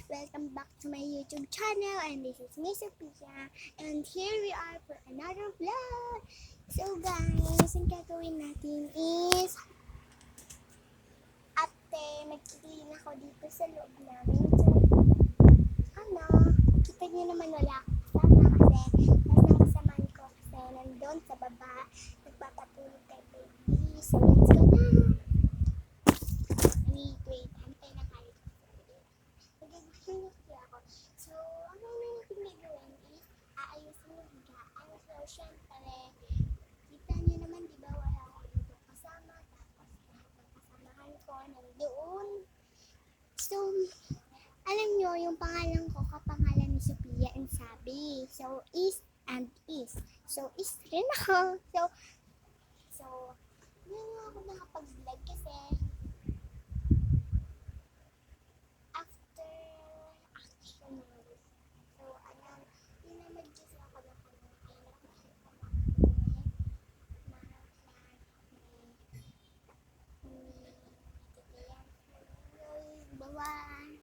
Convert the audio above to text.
Welcome back to my YouTube channel, and this is Miss Sophia, and here we are for another vlog. So guys, ang gagawin natin is nag-clean ako dito sa loob namin. So, kita niyo naman wala akong kasama kasi mas nakasamaan ko kasi nandun sa baba, nagpapatulog kay baby. So let's go na! Wait, hantay na kayo. Nag-clean ako. So, ang natin gagawin is aayusin yung higaan. So, syempre, kita niyo naman, di ba, wala akong dito kasama. Tapos, kasamahan ko nandoon. So, alam nyo, yung pangalan ko, kapangalan ni Sophia and Sabi. So, is and is. So, is rin ako. So, yun nga ako nakapag-vlog kasi